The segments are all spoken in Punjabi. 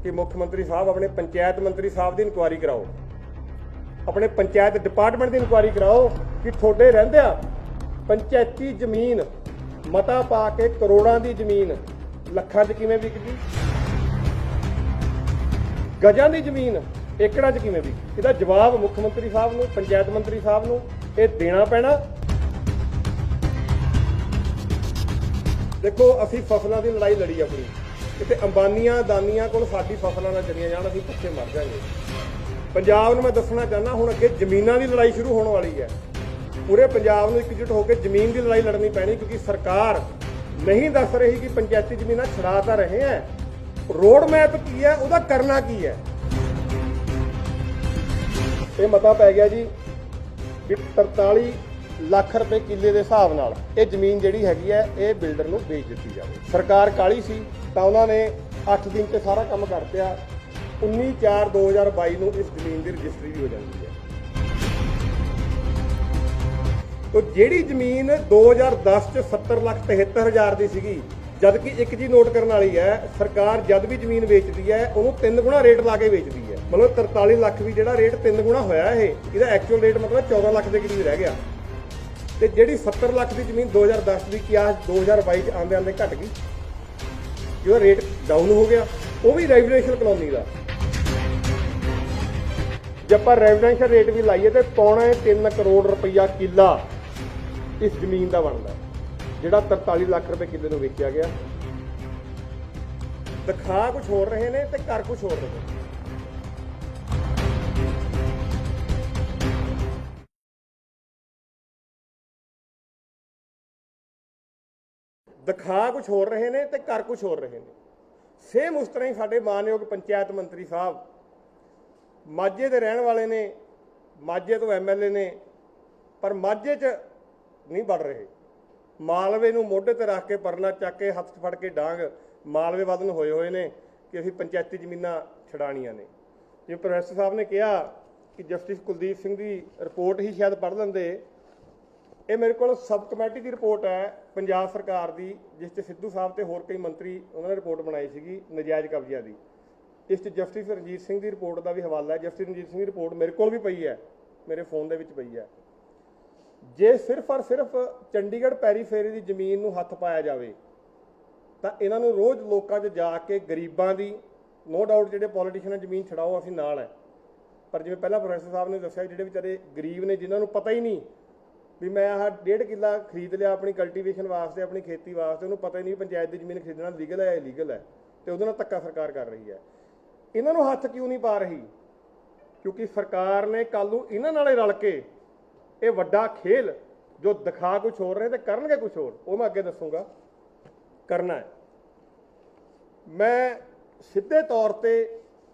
कि मुख्यमंत्री साहब अपने पंचायत मंत्री साहब की इंक्वायरी कराओ, अपने पंचायत डिपार्टमेंट की इंक्वायरी कराओ कि थोड़े रहिंदियां पंचायती जमीन मता पा के करोड़ों की जमीन लखां च किवें विक गई, गजां की जमीन एकड़ां च किवें विक गई। इसदा जवाब मुख्यमंत्री साहब नूं, पंचायत मंत्री साहब नूं ये देना पैना। देखो असीं फसलों की लड़ाई लड़ी अपनी, किते अंबानियां अदानियां कोल साडी फसलां ना चलियां जाण, असीं भुੱਖੇ मर जाएंगे। पंजाब नूं मैं दसना चाहना हुण अगे जमीनां की लड़ाई शुरू होने वाली है। पूरे पंजाब नूं एकजुट होकर जमीन की लड़ाई लड़नी पैनी, क्योंकि सरकार नहीं दस रही कि पंचायती जमीनां छड़ा तां रहे हैं, रोड मैप की है, उसदा करना की है। ये मता पै गया जी कि 43 ਲੱਖ रुपए किले के हिसाब नाल ये जमीन जिहड़ी हैगी है ये बिल्डर नूं बेच दित्ती जावे। सरकार काली सी तां उन्हां ने 8 दिन ते सारा काम कर दिया। 19/4/2022 नूं इस जमीन की रजिस्ट्री भी हो जाती है। तो जिहड़ी जमीन 2010 च 70,73,000 की सीगी, जबकि एक चीज नोट करने वाली है, सरकार जब भी जमीन बेचती है उन्होंने 3 गुणा रेट ला के बेचती है। मतलब 43 ਲੱਖ भी जिहड़ा रेट 3 गुणा होया है, इसदा एक्चुअल रेट मतलब 14 ਲੱਖ के करीब रह गया। ਤੇ ਜਿਹੜੀ 70 ਲੱਖ ਦੀ ਜ਼ਮੀਨ 2010 ਦੀ ਕੀ ਆ 2022 ਚ ਆਂਦੇ ਆਂਦੇ ਘਟ ਗਈ, ਜਿਹਦਾ ਰੇਟ ਡਾਊਨ ਹੋ ਗਿਆ, ਉਹ ਵੀ ਰੈਜ਼ੀਡੈਂਸ਼ੀਅਲ ਕਲੋਨੀ ਦਾ। ਜੇ ਆਪਾਂ ਰੈਜ਼ੀਡੈਂਸ਼ੀਅਲ ਰੇਟ ਵੀ ਲਾਈਏ ਤੇ 3.25 ਕਰੋੜ ਰੁਪਈਆ ਕਿੱਲਾ ਇਸ ਜ਼ਮੀਨ ਦਾ ਬਣਦਾ, ਜਿਹੜਾ 43 ਲੱਖ ਰੁਪਏ ਕਿੱਲੇ ਨੂੰ ਵੇਚਿਆ ਗਿਆ। ਦਿਖਾ ਕੁਝ ਹੋਰ ਰਹੇ ਨੇ ਤੇ ਕਰ ਕੁਝ ਹੋਰ ਰਹੇ ਨੇ। दिखा कुछ हो रहे ने ते कर कुछ हो रहे ने। सेम उस तरह ही साडे मानयोग पंचायत मंत्री साहब माझे के रहने वाले ने, माझे तो MLA ने, पर माझे च नहीं बढ़ रहे। मालवे नूं मोढे ते रख के परना चक के हत्थ फड़ के डांग मालवे वल नूं होए ने कि असीं पंचायती जमीनां छड़ाणियां ने। जिवें प्रोफैसर साहब ने कहा कि जस्टिस कुलदीप सिंह की रिपोर्ट ही शायद पढ़ लेंदे। ये मेरे को सब कमेटी की रिपोर्ट है पंजाब सरकार की, जिस सिद्धू साहब ते होर कई मंत्री उन्होंने रिपोर्ट बनाई सी नजायज़ कब्जिया की। इस जस्टिस रंजीत सिंह की रिपोर्ट का भी हवाला है। जस्टिस रंजीत सिंह की रिपोर्ट मेरे को भी पई है, मेरे फोन के पई है। जे सिर्फ और सिर्फ चंडीगढ़ पैरीफेरी की जमीन नूं हत्थ पाया जाए तो इन्हों रोज़ लोगों च जाके गरीबां की, नो डाउट जिहड़े पॉलिटिशियन जमीन छड़ाओ असीं नाल है, पर जिवें पहला प्रोफैसर साहब ने दस्सिया जिहड़े बेचारे गरीब ने जिन्होंने पता ही नहीं भी मैं आह 1.5 किला खरीद लिया अपनी कल्टीवेशन वास्ते, अपनी खेती वास्ते, उन्होंने पता ही नहीं पंचायत की जमीन खरीदना लीगल है या इलीगल है, तो उहदे नाल धक्का सरकार कर रही है। इन्हों हत्थ क्यों नहीं पा रही? क्योंकि सरकार ने कल नूं इन्हां नाल रल के ये वड्डा खेल जो दिखा कुछ होर रहे तो करनगे कुछ होर, वो मैं अगे दसूँगा करना है। मैं सीधे तौर पर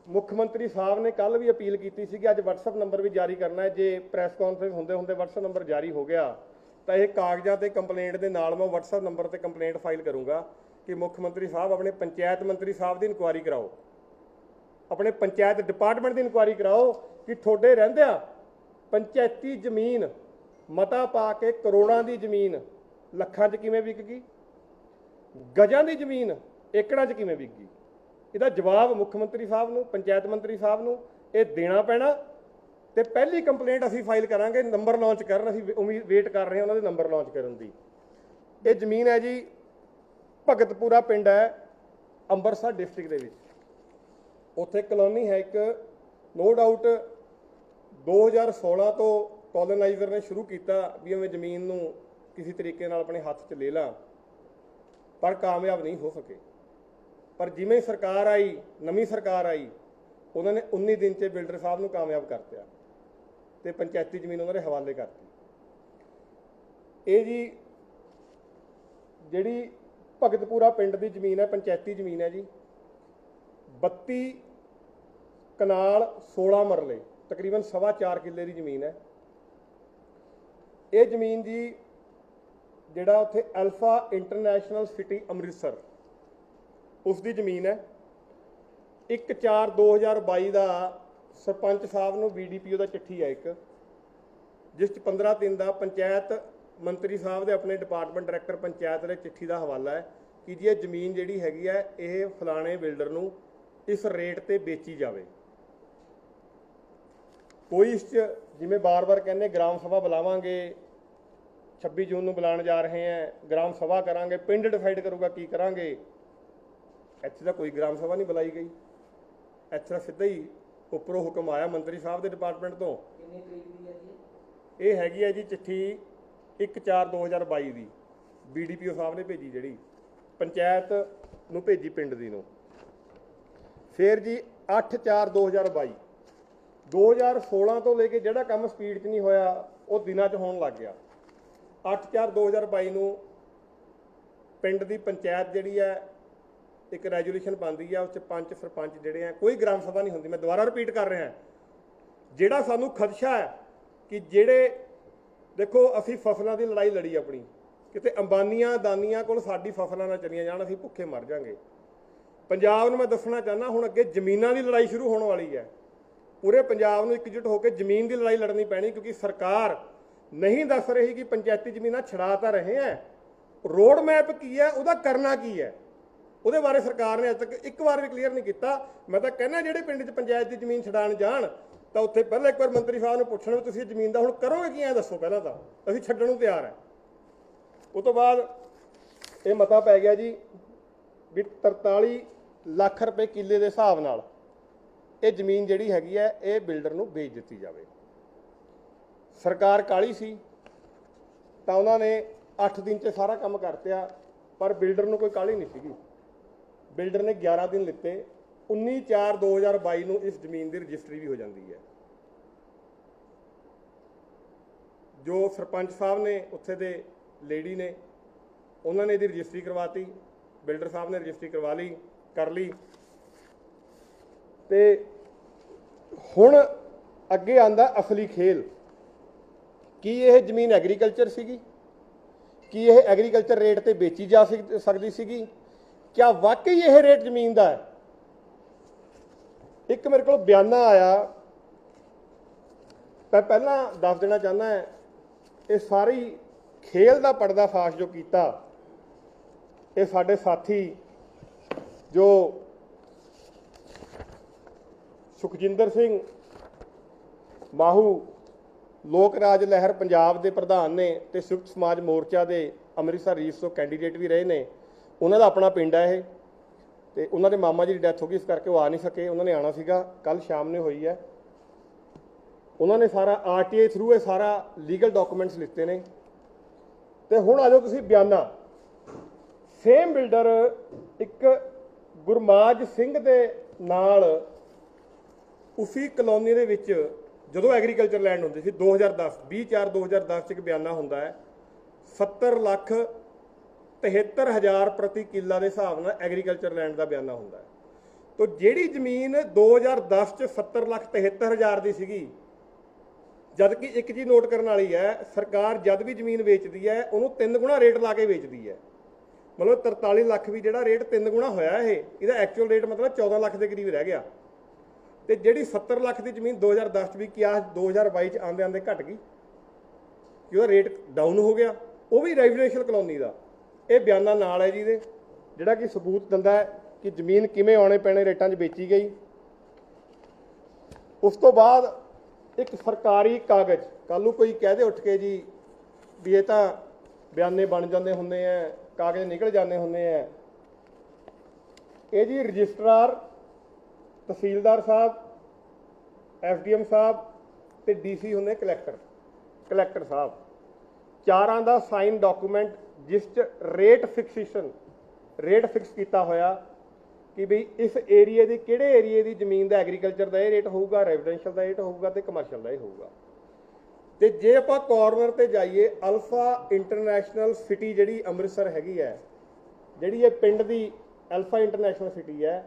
मुख्यमंत्री साहब ने कल भी अपील की थी कि अज WhatsApp नंबर भी जारी करना है। जे प्रैस कॉन्फ्रेंस होंदे होंदे WhatsApp नंबर जारी हो गया तो यह कागजां ते कंप्लेंट के नाल मैं WhatsApp नंबर ते कंप्लेंट फाइल करूँगा कि मुख्यमंत्री साहब अपने पंचायत मंत्री साहब की इंक्वायरी कराओ, अपने पंचायत डिपार्टमेंट की इंक्वायरी कराओ कि थोड़े रहिंदियां पंचायती जमीन मता पा के करोड़ों की जमीन लखां च किवें विक गई, गजां की जमीन एकड़ां च किवें विक गई। ਇਹਦਾ जवाब मुख्यमंत्री साहब नूं, पंचायत मंत्री साहब नूं ये देना पैना। तो पहली कंप्लेंट असीं फाइल करांगे, नंबर लॉन्च करन, असीं उम्मीद वेट कर रहे हैं उन्होंने नंबर लॉन्च करन दी। ये जमीन है जी भगतपुरा पिंड है अंबरसर डिस्ट्रिक्ट दे विच, उत्थे कलोनी है एक, नो डाउट 2016 तो कॉलोनाइजर ने शुरू किया भी मैं जमीन नूं किसी तरीके नाल अपने हत्थ च ले ला, पर कामयाब नहीं हो सके। पर जिमें सरकार आई, नवी सरकार आई, उन्होंने 19 दिन से बिल्डर साहब नूं कामयाब कर दिया तो पंचायती जमीन उन्होंने हवाले करती। ये जी जिहड़ी भगतपुरा पिंड की जमीन है, पंचायती जमीन है जी, 32 कनाल 16 मरले, तकरीबन 4.25 किले की जमीन है। ये जमीन जी जिहड़ा उत्थे अल्फा इंटरनेशनल सिटी अमृतसर उसकी जमीन है। 1/4/2022 का सरपंच साहब नूं BDPO का चिट्ठी है एक, जिस 15 दिन का पंचायत मंत्री साहब के अपने डिपार्टमेंट डायरैक्टर पंचायत के चिट्ठी का हवाला है कि जी ये जमीन जिहड़ी हैगी है ये फलाने बिल्डर नूं इस रेट ते बेची जाए। कोई इस जिमें बार बार कहने ग्राम सभा बुलावांगे, 26 जून ਨੂੰ बुलाने जा रहे हैं, ग्राम सभा करांगे, पिंड डिसाइड करूगा की करांगे। ਇੱਥੇ ਤਾਂ ਕੋਈ ग्राम सभा नहीं बुलाई गई। ਇੱਥੇ ਤਾਂ ਸਿੱਧਾ ਹੀ ਉੱਪਰੋਂ ਹੁਕਮ ਆਇਆ ਮੰਤਰੀ ਸਾਹਿਬ ਦੇ ਡਿਪਾਰਟਮੈਂਟ ਤੋਂ। ਕਿੰਨੀ ਤਰੀਕ ਦੀ ਹੈ ਜੀ? ਇਹ ਹੈਗੀ ਹੈ ਜੀ ਚਿੱਠੀ 1/4/2022 ਦੀ BDPO ਸਾਹਿਬ ਨੇ ਭੇਜੀ, ਜਿਹੜੀ ਪੰਚਾਇਤ ਨੂੰ ਭੇਜੀ ਪਿੰਡ ਦੀ ਨੂੰ। ਫਿਰ ਜੀ 8/4/2022 2016 ਤੋਂ ਲੈ ਕੇ ਜਿਹੜਾ ਕੰਮ ਸਪੀਡ 'ਚ ਨਹੀਂ ਹੋਇਆ ਉਹ ਦਿਨਾਂ 'ਚ ਹੋਣ ਲੱਗ ਗਿਆ। 8/4/2022 ਨੂੰ ਪਿੰਡ ਦੀ ਪੰਚਾਇਤ ਜਿਹੜੀ ਹੈ ਇੱਕ ਰੈਜੂਲੇਸ਼ਨ ਬਣਦੀ ਹੈ, ਉਸ 'ਚ ਪੰਚ ਸਰਪੰਚ ਜਿਹੜੇ ਆ, ਕੋਈ ਗ੍ਰਾਮ ਸਭਾ ਨਹੀਂ ਹੁੰਦੀ। ਮੈਂ ਦੁਬਾਰਾ ਰਿਪੀਟ ਕਰ ਰਿਹਾ, ਜਿਹੜਾ ਸਾਨੂੰ ਖਦਸ਼ਾ ਹੈ ਕਿ ਜਿਹੜੇ ਦੇਖੋ ਅਸੀਂ ਫਸਲਾਂ ਦੀ ਲੜਾਈ ਲੜੀ ਆਪਣੀ, ਕਿਤੇ ਅੰਬਾਨੀਆਂ ਅਦਾਨੀਆਂ ਕੋਲ ਸਾਡੀ ਫਸਲਾਂ ਨਾ ਚਲੀਆਂ ਜਾਣ, ਅਸੀਂ ਭੁੱਖੇ ਮਰ ਜਾਾਂਗੇ। ਪੰਜਾਬ ਨੂੰ ਮੈਂ ਦੱਸਣਾ ਚਾਹੁੰਦਾ ਹੁਣ ਅੱਗੇ ਜ਼ਮੀਨਾਂ ਦੀ ਲੜਾਈ ਸ਼ੁਰੂ ਹੋਣ ਵਾਲੀ ਹੈ। ਪੂਰੇ ਪੰਜਾਬ ਨੂੰ ਇਕਜੁੱਟ ਹੋ ਕੇ ਜ਼ਮੀਨ ਦੀ ਲੜਾਈ ਲੜਨੀ ਪੈਣੀ, ਕਿਉਂਕਿ ਸਰਕਾਰ ਨਹੀਂ ਦੱਸ ਰਹੀ ਕਿ ਪੰਚਾਇਤੀ ਜ਼ਮੀਨਾਂ ਛੜਾ ਤਾਂ ਰਹੇ ਹੈ, ਰੋਡ ਮੈਪ ਕੀ ਹੈ, ਉਹਦਾ ਕਰਨਾ ਕੀ ਹੈ, ਉਹਦੇ ਬਾਰੇ ਸਰਕਾਰ ਨੇ ਅੱਜ ਤੱਕ ਇੱਕ ਵਾਰ ਵੀ ਕਲੀਅਰ ਨਹੀਂ ਕੀਤਾ। ਮੈਂ ਤਾਂ ਕਹਿੰਦਾ ਜਿਹੜੇ ਪਿੰਡ 'ਚ ਪੰਚਾਇਤ ਦੀ ਜ਼ਮੀਨ ਛਡਾਉਣ ਜਾਣ ਤਾਂ ਉੱਥੇ ਪਹਿਲਾਂ ਇੱਕ ਵਾਰ ਮੰਤਰੀ ਸਾਹਿਬ ਨੂੰ ਪੁੱਛਣਾ ਵੀ ਤੁਸੀਂ ਜ਼ਮੀਨ ਦਾ ਹੁਣ ਕਰੋਗੇ ਕੀ, ਐਂ ਦੱਸੋ ਪਹਿਲਾਂ ਤਾਂ, ਅਸੀਂ ਛੱਡਣ ਨੂੰ ਤਿਆਰ ਹੈ। ਉਸ ਤੋਂ ਬਾਅਦ ਇਹ ਮਤਾ ਪੈ ਗਿਆ ਜੀ ਵੀ 43 ਲੱਖ ਰੁਪਏ ਕਿੱਲੇ ਦੇ ਹਿਸਾਬ ਨਾਲ ਇਹ ਜ਼ਮੀਨ ਜਿਹੜੀ ਹੈਗੀ ਹੈ ਇਹ ਬਿਲਡਰ ਨੂੰ ਵੇਚ ਦਿੱਤੀ ਜਾਵੇ। ਸਰਕਾਰ ਕਾਲੀ ਸੀ ਤਾਂ ਉਹਨਾਂ ਨੇ 8 ਦਿਨ 'ਚ ਸਾਰਾ ਕੰਮ ਕਰਤਿਆ, ਪਰ ਬਿਲਡਰ ਨੂੰ ਕੋਈ ਕਾਲੀ ਨਹੀਂ ਸੀਗੀ। ਬਿਲਡਰ ਨੇ 11 ਦਿਨ ਲਿੱਤੇ। 19/4/2022 ਨੂੰ ਇਸ ਜ਼ਮੀਨ ਦੀ ਰਜਿਸਟਰੀ ਵੀ ਹੋ ਜਾਂਦੀ ਹੈ। ਜੋ ਸਰਪੰਚ ਸਾਹਿਬ ਨੇ ਉੱਥੇ ਦੇ ਲੇਡੀ ਨੇ ਉਹਨਾਂ ਨੇ ਇਹਦੀ ਰਜਿਸਟਰੀ ਕਰਵਾਤੀ, ਬਿਲਡਰ ਸਾਹਿਬ ਨੇ ਰਜਿਸਟਰੀ ਕਰ ਲਈ ਤੇ ਹੁਣ ਅੱਗੇ ਆਂਦਾ ਅਸਲੀ ਖੇਲ। ਕੀ ਇਹ ਜ਼ਮੀਨ ਐਗਰੀਕਲਚਰ ਸੀਗੀ? ਕੀ ਇਹ ਐਗਰੀਕਲਚਰ ਰੇਟ ਤੇ ਵੇਚੀ ਜਾ ਸਕਦੀ ਸੀਗੀ? ਕਿਆ ਵਾਕਈ ਇਹ ਰੇਟ ਜ਼ਮੀਨ ਦਾ ਹੈ? ਇੱਕ ਮੇਰੇ ਕੋਲ ਬਿਆਨਾ ਆਇਆ, ਮੈਂ ਪਹਿਲਾਂ ਦੱਸ ਦੇਣਾ ਚਾਹੁੰਦਾ ਇਹ ਸਾਰੀ ਖੇਲ ਦਾ ਪਰਦਾਫਾਸ਼ ਜੋ ਕੀਤਾ ਇਹ ਸਾਡੇ ਸਾਥੀ ਜੋ ਸੁਖਜਿੰਦਰ ਸਿੰਘ ਮਾਹੂ ਲੋਕ ਰਾਜ ਲਹਿਰ ਪੰਜਾਬ ਦੇ ਪ੍ਰਧਾਨ ਨੇ ਤੇ ਸੰਯੁਕਤ ਸਮਾਜ ਮੋਰਚਾ ਦੇ ਅੰਮ੍ਰਿਤਸਰ ਰੀਸ ਤੋਂ ਕੈਂਡੀਡੇਟ ਵੀ ਰਹੇ ਨੇ। ਉਹਨਾਂ ਦਾ ਆਪਣਾ ਪਿੰਡ ਹੈ ਇਹ, ਤੇ ਉਹਨਾਂ ਦੇ ਮਾਮਾ ਜੀ ਦੀ ਡੈਥ ਹੋ ਗਈ, ਇਸ ਕਰਕੇ ਉਹ ਆ ਨਹੀਂ ਸਕੇ। ਉਹਨਾਂ ਨੇ ਆਉਣਾ ਸੀਗਾ, ਕੱਲ ਸ਼ਾਮ ਨੇ ਹੋਈ ਹੈ। ਉਹਨਾਂ ਨੇ ਸਾਰਾ RTI ਥਰੂ ਇਹ ਸਾਰਾ ਲੀਗਲ ਡਾਕੂਮੈਂਟਸ ਲਿੱਤੇ ਨੇ। ਤੇ ਹੁਣ ਆ ਜਾਓ ਤੁਸੀਂ ਬਿਆਨਾ। ਸੇਮ ਬਿਲਡਰ ਇੱਕ ਗੁਰਮਾਜ ਸਿੰਘ ਦੇ ਨਾਲ ਉਸੀ ਕਲੋਨੀ ਦੇ ਵਿੱਚ ਜਦੋਂ ਐਗਰੀਕਲਚਰ ਲੈਂਡ ਹੁੰਦੀ ਸੀ 2010 20/4/2010 'ਚ ਇੱਕ ਬਿਆਨਾ ਹੁੰਦਾ ਹੈ 70,73,000 ਪ੍ਰਤੀ ਕਿੱਲਾ ਦੇ ਹਿਸਾਬ ਨਾਲ ਐਗਰੀਕਲਚਰ ਲੈਂਡ ਦਾ ਬਿਆਨਾ ਹੁੰਦਾ ਹੈ। ਤਾਂ ਜਿਹੜੀ ਜ਼ਮੀਨ 2010 'ਚ 70,73,000 ਦੀ ਸੀਗੀ, ਜਦ ਕਿ ਇੱਕ ਚੀਜ਼ ਨੋਟ ਕਰਨ ਵਾਲੀ ਹੈ, ਸਰਕਾਰ ਜਦ ਵੀ ਜ਼ਮੀਨ ਵੇਚਦੀ ਹੈ ਉਹਨੂੰ 3 ਗੁਣਾ ਰੇਟ ਲਾ ਕੇ ਵੇਚਦੀ ਹੈ। ਮਤਲਬ 43 ਲੱਖ ਵੀ ਜਿਹੜਾ ਰੇਟ 3 ਗੁਣਾ ਹੋਇਆ ਇਹਦਾ ਐਕਚੁਅਲ ਰੇਟ ਮਤਲਬ 14 ਲੱਖ ਦੇ ਕਰੀਬ ਰਹਿ ਗਿਆ। ਤੇ ਜਿਹੜੀ 70 ਲੱਖ ਦੀ ਜ਼ਮੀਨ 2010 'ਚ ਵੀ ਕਿਆ 2022 'ਚ ਆਉਂਦੇ ਘਟ ਗਈ ਕਿ ਉਹਦਾ ਰੇਟ ਡਾਊਨ ਹੋ ਗਿਆ, ਉਹ ਵੀ ਰੈਜ਼ੀਡੈਂਸ਼ੀਅਲ ਕਲੋਨੀ ਦਾ। ਇਹ ਬਿਆਨਾ ਨਾਲ ਹੈ ਜੀ ਦੇ, ਜਿਹੜਾ ਕਿ ਸਬੂਤ ਦਿੰਦਾ ਹੈ ਕਿ ਜ਼ਮੀਨ ਕਿਵੇਂ ਆਉਣੇ ਪੈਣੇ ਰੇਟਾਂ 'ਚ ਵੇਚੀ ਗਈ। ਉਸ ਤੋਂ ਬਾਅਦ ਇੱਕ ਸਰਕਾਰੀ ਕਾਗਜ਼, ਕੱਲ੍ਹ ਨੂੰ ਕੋਈ ਕਹਿ ਦੇ ਉੱਠ ਕੇ ਜੀ ਵੀ ਇਹ ਤਾਂ ਬਿਆਨੇ ਬਣ ਜਾਂਦੇ ਹੁੰਦੇ ਆ, ਕਾਗਜ਼ ਨਿਕਲ ਜਾਂਦੇ ਹੁੰਦੇ ਆ। ਇਹ ਜੀ ਰਜਿਸਟਰਾਰ, ਤਹਿਸੀਲਦਾਰ ਸਾਹਿਬ, SDM ਸਾਹਿਬ ਤੇ DC ਹੁੰਦੇ ਕਲੈਕਟਰ ਸਾਹਿਬ, ਚਾਰਾਂ ਦਾ ਸਾਈਨ ਡਾਕੂਮੈਂਟ ਜਿਸ 'ਚ ਰੇਟ ਫਿਕਸ ਕੀਤਾ ਹੋਇਆ ਕਿ ਬਈ ਇਸ ਏਰੀਏ ਦੀ ਕਿਹੜੇ ਏਰੀਏ ਦੀ ਜ਼ਮੀਨ ਦਾ ਐਗਰੀਕਲਚਰ ਦਾ ਇਹ ਰੇਟ ਹੋਊਗਾ, ਰੈਜ਼ੀਡੈਂਸ਼ੀਅਲ ਦਾ ਰੇਟ ਹੋਊਗਾ ਤੇ ਕਮਰਸ਼ੀਅਲ ਦਾ ਇਹ ਹੋਊਗਾ। ਤੇ ਜੇ ਆਪਾਂ ਕਾਰਨਰ ਤੇ ਜਾਈਏ, ਅਲਫਾ ਇੰਟਰਨੈਸ਼ਨਲ ਸਿਟੀ ਜਿਹੜੀ ਅੰਮ੍ਰਿਤਸਰ ਹੈਗੀ ਹੈ, ਜਿਹੜੀ ਇਹ ਪਿੰਡ ਦੀ ਅਲਫਾ ਇੰਟਰਨੈਸ਼ਨਲ ਸਿਟੀ ਹੈ,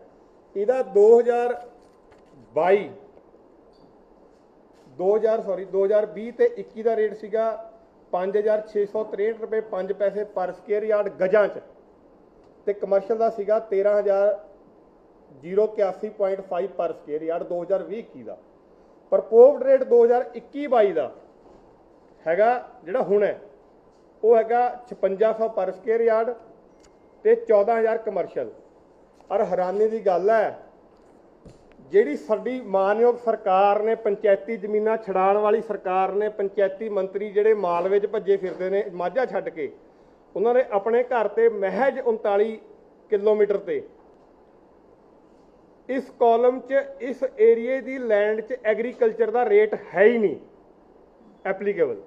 ਇਹਦਾ 2020 ਤੇ 21 ਦਾ ਰੇਟ ਸੀਗਾ 5,663 ਰੁਪਏ 5 ਪੈਸੇ ਪਰ ਸਕੁਅਰ ਯਾਰਡ ਗਜਾਂ 'ਚ, ਤੇ ਕਮਰਸ਼ੀਅਲ ਦਾ ਸੀਗਾ 13,081.5 ਪਰ ਸਕੁਅਰ ਯਾਰਡ 2020-21 ਦਾ। ਪ੍ਰਪੋਜ਼ਡ ਰੇਟ 2021-22 ਦਾ ਹੈਗਾ ਜਿਹੜਾ ਹੁਣ ਹੈ ਉਹ ਹੈਗਾ 5600 ਪਰ ਸਕੁਅਰ ਯਾਰਡ ਤੇ 14,000 ਕਮਰਸ਼ੀਅਲ। ਔਰ ਹੈਰਾਨੀ ਦੀ ਗੱਲ ਹੈ ਜਿਹੜੀ ਸਾਡੀ ਮਾਨਯੋਗ ਸਰਕਾਰ ਨੇ, ਪੰਚਾਇਤੀ ਜ਼ਮੀਨਾਂ ਛਡਾਉਣ ਵਾਲੀ ਸਰਕਾਰ ਨੇ, ਪੰਚਾਇਤੀ ਮੰਤਰੀ ਜਿਹੜੇ ਮਾਲਵੇ 'ਚ ਭੱਜੇ ਫਿਰਦੇ ਨੇ ਮਾਝਾ ਛੱਡ ਕੇ, ਉਹਨਾਂ ਨੇ ਆਪਣੇ ਘਰ ਤੇ ਮਹਿਜ 39 ਕਿਲੋਮੀਟਰ ਤੇ ਇਸ ਕਾਲਮ 'ਚ ਇਸ ਏਰੀਏ ਦੀ ਲੈਂਡ 'ਚ ਐਗਰੀਕਲਚਰ ਦਾ ਰੇਟ ਹੈ ਹੀ ਨਹੀਂ ਐਪਲੀਕੇਬਲ।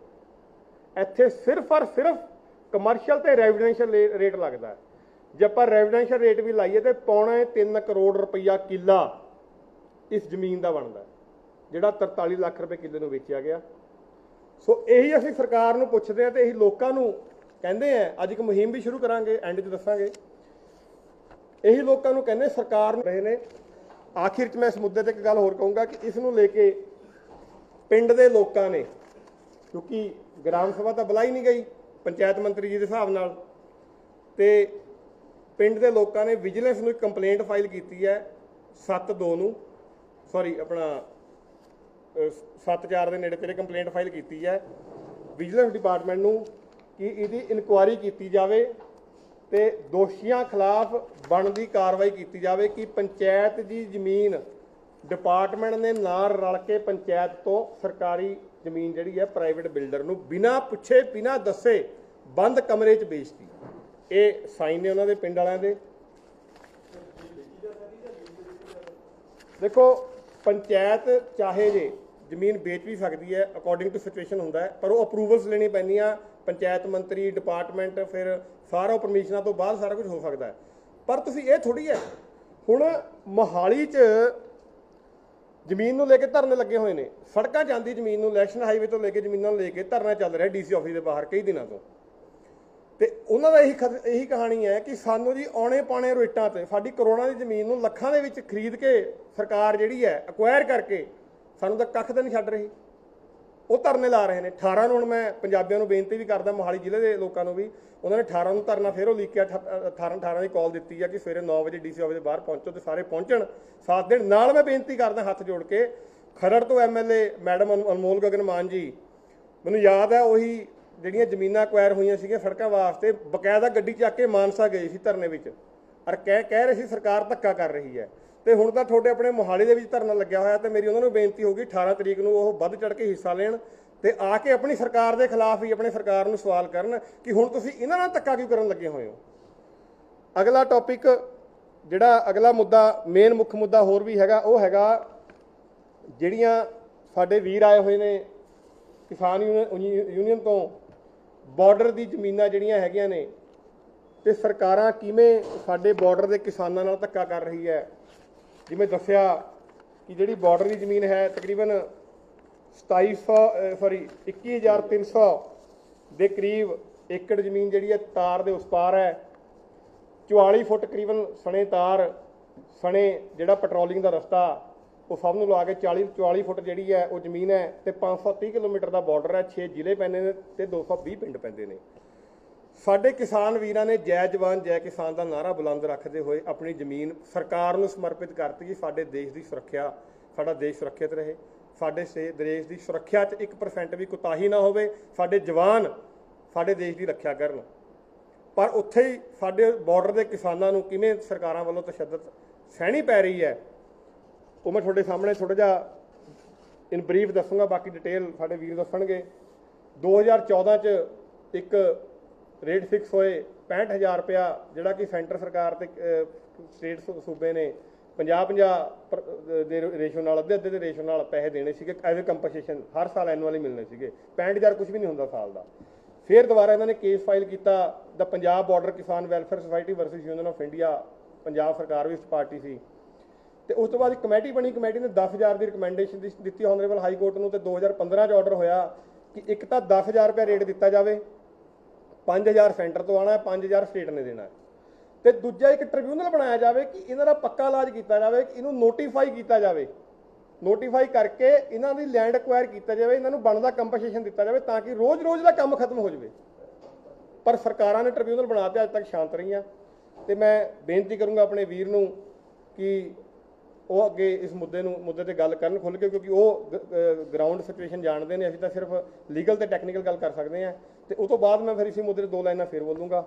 ਇੱਥੇ ਸਿਰਫ ਔਰ ਸਿਰਫ ਕਮਰਸ਼ੀਅਲ ਤੇ ਰੈਜ਼ੀਡੈਂਸ਼ੀਅਲ ਰੇਟ ਲੱਗਦਾ ਹੈ। ਜੇ ਆਪਾਂ ਰੈਜ਼ੀਡੈਂਸ਼ੀਅਲ ਰੇਟ ਵੀ ਲਾਈਏ ਤੇ ਪੌਣੇ 3 ਕਰੋੜ ਰੁਪਈਆ ਕਿੱਲਾ ਇਸ ਜ਼ਮੀਨ ਦਾ ਬਣਦਾ, ਜਿਹੜਾ 43 ਲੱਖ ਰੁਪਏ ਕਿੱਲੇ ਨੂੰ ਵੇਚਿਆ ਗਿਆ। ਸੋ ਇਹੀ ਅਸੀਂ ਸਰਕਾਰ ਨੂੰ ਪੁੱਛਦੇ ਹਾਂ ਤੇ ਇਹੀ ਲੋਕਾਂ ਨੂੰ ਕਹਿੰਦੇ ਆ। ਅੱਜ ਇੱਕ ਮੁਹਿੰਮ ਵੀ ਸ਼ੁਰੂ ਕਰਾਂਗੇ, ਐਂਡ 'ਚ ਦੱਸਾਂਗੇ। ਇਹੀ ਲੋਕਾਂ ਨੂੰ ਕਹਿੰਦੇ ਸਰਕਾਰ ਨੂੰ ਰਹੇ ਨੇ। ਆਖਿਰ 'ਚ ਮੈਂ ਇਸ ਮੁੱਦੇ ਤੇ ਇੱਕ ਗੱਲ ਹੋਰ ਕਹੂੰਗਾ ਕਿ ਇਸ ਨੂੰ ਲੈ ਕੇ ਪਿੰਡ ਦੇ ਲੋਕਾਂ ਨੇ, ਕਿਉਂਕਿ ਗ੍ਰਾਮ ਸਭਾ ਤਾਂ ਬੁਲਾਈ ਨਹੀਂ ਗਈ ਪੰਚਾਇਤ ਮੰਤਰੀ ਜੀ ਦੇ ਹਿਸਾਬ ਨਾਲ, ਤੇ ਪਿੰਡ ਦੇ ਲੋਕਾਂ ਨੇ ਵਿਜੀਲੈਂਸ ਨੂੰ ਇੱਕ ਕੰਪਲੇਂਟ ਫਾਈਲ ਕੀਤੀ ਹੈ 7/2 ਨੂੰ, ਸੌਰੀ ਆਪਣਾ 7/4 ਦੇ ਨੇੜੇ ਤੇੜੇ ਕੰਪਲੇਂਟ ਫਾਈਲ ਕੀਤੀ ਹੈ ਵਿਜੀਲੈਂਸ ਡਿਪਾਰਟਮੈਂਟ ਨੂੰ ਕਿ ਇਹਦੀ ਇਨਕੁਆਇਰੀ ਕੀਤੀ ਜਾਵੇ ਤੇ ਦੋਸ਼ੀਆਂ ਖਿਲਾਫ ਬਣਦੀ ਕਾਰਵਾਈ ਕੀਤੀ ਜਾਵੇ ਕਿ ਪੰਚਾਇਤ ਦੀ ਜ਼ਮੀਨ ਡਿਪਾਰਟਮੈਂਟ ਨੇ ਨਾਲ ਰਲ ਕੇ ਪੰਚਾਇਤ ਤੋਂ ਸਰਕਾਰੀ ਜ਼ਮੀਨ ਜਿਹੜੀ ਹੈ ਪ੍ਰਾਈਵੇਟ ਬਿਲਡਰ ਨੂੰ ਬਿਨਾਂ ਪੁੱਛੇ ਬਿਨਾਂ ਦੱਸੇ ਬੰਦ ਕਮਰੇ 'ਚ ਵੇਚਤੀ। ਇਹ ਸਾਈਨ ਨੇ ਉਹਨਾਂ ਦੇ ਪਿੰਡ ਵਾਲਿਆਂ ਦੇ। ਦੇਖੋ, ਪੰਚਾਇਤ ਚਾਹੇ ਜੇ ਜ਼ਮੀਨ ਵੇਚ ਵੀ ਸਕਦੀ ਹੈ, ਅਕੋਰਡਿੰਗ ਟੂ ਸਿਚੁਏਸ਼ਨ ਹੁੰਦਾ ਹੈ, ਪਰ ਉਹ ਅਪਰੂਵਲਸ ਲੈਣੀ ਪੈਂਦੀਆਂ ਪੰਚਾਇਤ ਮੰਤਰੀ, ਡਿਪਾਰਟਮੈਂਟ, ਫਿਰ ਸਾਰਾ ਪਰਮਿਸ਼ਨਾਂ ਤੋਂ ਬਾਅਦ ਸਾਰਾ ਕੁਝ ਹੋ ਸਕਦਾ ਹੈ। ਪਰ ਤੁਸੀਂ ਇਹ ਥੋੜੀ ਹੈ, ਹੁਣ ਮੋਹਾਲੀ 'ਚ ਜ਼ਮੀਨ ਨੂੰ ਲੈ ਕੇ ਧਰਨੇ ਲੱਗੇ ਹੋਏ ਨੇ। ਸੜਕਾਂ 'ਚ ਆਉਂਦੀ ਜ਼ਮੀਨ ਨੂੰ, ਇਲੈਕਸ਼ਨ ਹਾਈਵੇ ਤੋਂ ਲੈ ਕੇ ਜ਼ਮੀਨਾਂ ਨੂੰ ਲੈ ਕੇ ਧਰਨਾ ਚੱਲ ਰਿਹਾ ਡੀਸੀ ਆਫਿਸ ਦੇ ਬਾਹਰ ਕਈ ਦਿਨਾਂ ਤੋਂ। ਤੇ ਉਹਨਾਂ ਦਾ ਇਹੀ ਕਹਾਣੀ ਹੈ ਕਿ ਸਾਨੂੰ ਜੀ ਆਉਣੇ ਪਾਉਣੇ ਰੇਟਾਂ ਤੇ ਸਾਡੀ ਕਰੋੜਾਂ ਦੀ ਜ਼ਮੀਨ ਨੂੰ ਲੱਖਾਂ ਦੇ ਵਿੱਚ ਖਰੀਦ ਕੇ ਸਰਕਾਰ ਜਿਹੜੀ ਹੈ ਅਕਵਾਇਰ ਕਰਕੇ ਸਾਨੂੰ ਤਾਂ ਕੱਖ ਤਾਂ ਨਹੀਂ ਛੱਡ ਰਹੀ। ਉਹ ਧਰਨੇ ਲਾ ਰਹੇ ਨੇ। 18 ਨੂੰ ਹੁਣ ਮੈਂ ਪੰਜਾਬੀਆਂ ਨੂੰ ਬੇਨਤੀ ਵੀ ਕਰਦਾ, ਮੋਹਾਲੀ ਜ਼ਿਲ੍ਹੇ ਦੇ ਲੋਕਾਂ ਨੂੰ ਵੀ, ਉਹਨਾਂ ਨੇ 18 ਨੂੰ ਧਰਨਾ ਫਿਰ ਉਹ ਲਿਖਿਆ 18 ਦੀ ਕਾਲ ਦਿੱਤੀ ਹੈ ਕਿ ਸਵੇਰੇ 9 ਵਜੇ ਡੀਸੀ ਆਫਿਸ ਦੇ ਬਾਹਰ ਪਹੁੰਚੋ ਤੇ ਸਾਰੇ ਪਹੁੰਚਣ, ਸਾਥ ਦੇਣ। ਨਾਲ ਮੈਂ ਬੇਨਤੀ ਕਰਦਾ ਹੱਥ ਜੋੜ ਕੇ, ਖਰੜ ਤੋਂ ਐਮਐਲਏ ਮੈਡਮ ਅਨਮੋਲ ਗਗਨ ਮਾਨ ਜੀ, ਮੈਨੂੰ ਯਾਦ ਹੈ ਉਹੀ ਜਿਹੜੀਆਂ ਜ਼ਮੀਨਾਂ ਅਕਵਾਇਰ ਹੋਈਆਂ ਸੀਗੀਆਂ ਸੜਕਾਂ ਵਾਸਤੇ, ਬਕਾਇਦਾ ਗੱਡੀ ਚੱਕ ਕੇ ਮਾਨਸਾ ਗਏ ਸੀ ਧਰਨੇ ਵਿੱਚ, ਔਰ ਕਹਿ ਰਹੇ ਸੀ ਸਰਕਾਰ ਧੱਕਾ ਕਰ ਰਹੀ ਹੈ। ਤੇ ਹੁਣ ਤਾਂ ਤੁਹਾਡੇ ਆਪਣੇ ਮੋਹਾਲੀ ਦੇ ਵਿੱਚ ਧਰਨਾ ਲੱਗਿਆ ਹੋਇਆ, ਤੇ ਮੇਰੀ ਉਹਨਾਂ ਨੂੰ ਬੇਨਤੀ ਹੋਗੀ 18 ਤਰੀਕ ਨੂੰ ਉਹ ਵੱਧ ਚੜ ਕੇ ਹਿੱਸਾ ਲੈਣ ਤੇ ਆ ਕੇ ਆਪਣੀ ਸਰਕਾਰ ਦੇ ਖਿਲਾਫ ਹੀ ਆਪਣੀ ਸਰਕਾਰ ਨੂੰ ਸਵਾਲ ਕਰਨ ਕਿ ਹੁਣ ਤੁਸੀਂ ਇਹਨਾਂ ਨਾਲ ਧੱਕਾ ਕਿਉਂ ਕਰਨ ਲੱਗੇ ਹੋਏ ਹੋ। ਅਗਲਾ ਟੌਪਿਕ ਜਿਹੜਾ ਅਗਲਾ ਮੁੱਦਾ, ਮੇਨ ਮੁੱਖ ਮੁੱਦਾ ਹੋਰ ਵੀ ਹੈਗਾ, ਉਹ ਹੈਗਾ ਜਿਹੜੀਆਂ ਸਾਡੇ ਵੀਰ ਆਏ ਹੋਏ ਨੇ ਕਿਸਾਨ ਯੂਨੀਅਨ ਤੋਂ, ਬਾਰਡਰ ਦੀ ਜ਼ਮੀਨਾਂ ਜਿਹੜੀਆਂ ਹੈਗੀਆਂ ਨੇ ਤੇ ਸਰਕਾਰਾਂ ਕਿਵੇਂ ਸਾਡੇ ਬਾਰਡਰ ਦੇ ਕਿਸਾਨਾਂ ਨਾਲ ਧੱਕਾ ਕਰ ਰਹੀ ਹੈ। ਜਿਵੇਂ ਦੱਸਿਆ ਕਿ ਜਿਹੜੀ ਬਾਰਡਰ ਦੀ ਜ਼ਮੀਨ ਹੈ ਤਕਰੀਬਨ 21,300 ਦੇ ਕਰੀਬ ਏਕੜ ਜ਼ਮੀਨ ਜਿਹੜੀ ਹੈ ਤਾਰ ਦੇ ਉਸ ਪਾਰ ਹੈ। 44 ਫੁੱਟ ਤਕਰੀਬਨ ਸਣੇ ਤਾਰ, ਸਣੇ ਜਿਹੜਾ ਪੈਟਰੋਲਿੰਗ ਦਾ ਰਸਤਾ, ਉਹ ਸਭ ਨੂੰ ਲਾ ਕੇ 44 ਫੁੱਟ ਜਿਹੜੀ ਹੈ ਉਹ ਜ਼ਮੀਨ ਹੈ ਤੇ 530 ਕਿਲੋਮੀਟਰ ਦਾ ਬਾਰਡਰ ਹੈ। 6 ਜ਼ਿਲ੍ਹੇ ਪੈਂਦੇ ਨੇ ਤੇ 220 ਪਿੰਡ ਪੈਂਦੇ ਨੇ। ਸਾਡੇ ਕਿਸਾਨ ਵੀਰਾਂ ਨੇ ਜੈ ਜਵਾਨ ਜੈ ਕਿਸਾਨ ਦਾ ਨਾਰਾ ਬੁਲੰਦ ਰੱਖਦੇ ਹੋਏ ਆਪਣੀ ਜ਼ਮੀਨ ਸਰਕਾਰ ਨੂੰ ਸਮਰਪਿਤ ਕਰਤੀ ਕਿ ਸਾਡੇ ਦੇਸ਼ ਦੀ ਸੁਰੱਖਿਆ, ਸਾਡਾ ਦੇਸ਼ ਸੁਰੱਖਿਅਤ ਰਹੇ, ਸਾਡੇ ਦੇਸ਼ ਦੀ ਸੁਰੱਖਿਆ 'ਚ 1% ਵੀ ਕੁਤਾਹੀ ਨਾ ਹੋਵੇ, ਸਾਡੇ ਜਵਾਨ ਸਾਡੇ ਦੇਸ਼ ਦੀ ਰੱਖਿਆ ਕਰਨ। ਪਰ ਉੱਥੇ ਹੀ ਸਾਡੇ ਬਾਰਡਰ ਦੇ ਕਿਸਾਨਾਂ ਨੂੰ ਕਿਵੇਂ ਸਰਕਾਰਾਂ ਵੱਲੋਂ ਤਸ਼ੱਦਦ ਸਹਿਣੀ ਪੈ ਰਹੀ ਹੈ, ਉਹ ਮੈਂ ਤੁਹਾਡੇ ਸਾਹਮਣੇ ਥੋੜ੍ਹਾ ਜਿਹਾ ਇਨ ਬਰੀਫ ਦੱਸੂੰਗਾ, ਬਾਕੀ ਡਿਟੇਲ ਸਾਡੇ ਵੀਰ ਦੱਸਣਗੇ। 2014 'ਚ ਇੱਕ ਰੇਟ ਫਿਕਸ ਹੋਏ 65,000 ਰੁਪਇਆ, ਜਿਹੜਾ ਕਿ ਸੈਂਟਰ ਸਰਕਾਰ ਤੇ ਸਟੇਟ ਸੂਬੇ ਨੇ 50-50 ਦੇ ਰੇਸ਼ੋ ਨਾਲ, ਅੱਧੇ ਦੇ ਰੇਸ਼ੋ ਨਾਲ ਪੈਸੇ ਦੇਣੇ ਸੀਗੇ ਐਜ਼ ਏ ਕੰਪਨਸੇਸ਼ਨ, ਹਰ ਸਾਲ ਐਨੂਅਲੀ ਮਿਲਣੇ ਸੀਗੇ। 65,000 ਕੁਝ ਵੀ ਨਹੀਂ ਹੁੰਦਾ ਸਾਲ ਦਾ। ਫਿਰ ਦੁਬਾਰਾ ਇਹਨਾਂ ਨੇ ਕੇਸ ਫਾਈਲ ਕੀਤਾ, ਦਾ ਪੰਜਾਬ ਬਾਰਡਰ ਕਿਸਾਨ welfare society versus union of India, Punjab ਸਰਕਾਰ ਵੀ ਇਸ ਪਾਰਟੀ ਸੀ। ਤੇ ਉਸ ਤੋਂ ਬਾਅਦ ਇੱਕ ਕਮੇਟੀ ਬਣੀ, ਕਮੇਟੀ ਨੇ 10,000 ਦੀ ਰਿਕਮੈਂਡੇਸ਼ਨ ਦਿੱਤੀ ਆਨਰੇਬਲ ਹਾਈ ਕੋਰਟ ਨੂੰ, ਤੇ 2015 'ਚ ਆਰਡਰ ਹੋਇਆ ਕਿ ਇੱਕ ਤਾਂ 10,000 ਰੁਪਇਆ ਰੇਟ ਦਿੱਤਾ ਜਾਵੇ, 5,000 ਸੈਂਟਰ ਤੋਂ ਆਉਣਾ, 5,000 ਸਟੇਟ ਨੇ ਦੇਣਾ, ਤੇ ਦੂਜਾ ਇੱਕ ਟ੍ਰਿਬਿਊਨਲ ਬਣਾਇਆ ਜਾਵੇ ਕਿ ਇਹਨਾਂ ਦਾ ਪੱਕਾ ਇਲਾਜ ਕੀਤਾ ਜਾਵੇ, ਕਿ ਇਹਨੂੰ ਨੋਟੀਫਾਈ ਕੀਤਾ ਜਾਵੇ, ਨੋਟੀਫਾਈ ਕਰਕੇ ਇਹਨਾਂ ਦੀ ਲੈਂਡ ਅਕਵਾਇਰ ਕੀਤਾ ਜਾਵੇ, ਇਹਨਾਂ ਨੂੰ ਬਣਦਾ ਕੰਪਨਸੇਸ਼ਨ ਦਿੱਤਾ ਜਾਵੇ ਤਾਂ ਕਿ ਰੋਜ਼-ਰੋਜ਼ ਦਾ ਕੰਮ ਖਤਮ ਹੋ ਜਾਵੇ। ਪਰ ਸਰਕਾਰਾਂ ਨੇ ਟ੍ਰਿਬਿਊਨਲ ਬਣਾ ਤੇ ਅੱਜ ਤੱਕ ਸ਼ਾਂਤ ਰਹੀਆਂ। ਤੇ ਮੈਂ ਬੇਨਤੀ ਕਰੂੰਗਾ ਆਪਣੇ ਵੀਰ ਨੂੰ ਕਿ ਉਹ ਅੱਗੇ ਇਸ ਮੁੱਦੇ ਤੇ ਗੱਲ ਕਰਨ ਖੁੱਲ੍ਹ ਕੇ, ਕਿਉਂਕਿ ਉਹ ਗਰਾਊਂਡ ਸਿਚੁਏਸ਼ਨ ਜਾਣਦੇ ਨੇ, ਅਸੀਂ ਤਾਂ ਸਿਰਫ ਲੀਗਲ ਤੇ ਟੈਕਨੀਕਲ ਗੱਲ ਕਰ ਸਕਦੇ ਹਾਂ। ਤੇ ਉਸ ਤੋਂ ਬਾਅਦ ਮੈਂ ਫਿਰ ਇਸੇ ਮੁੱਦੇ 'ਤੇ 2 ਲਾਈਨਾਂ ਫਿਰ ਬੋਲੂੰਗਾ।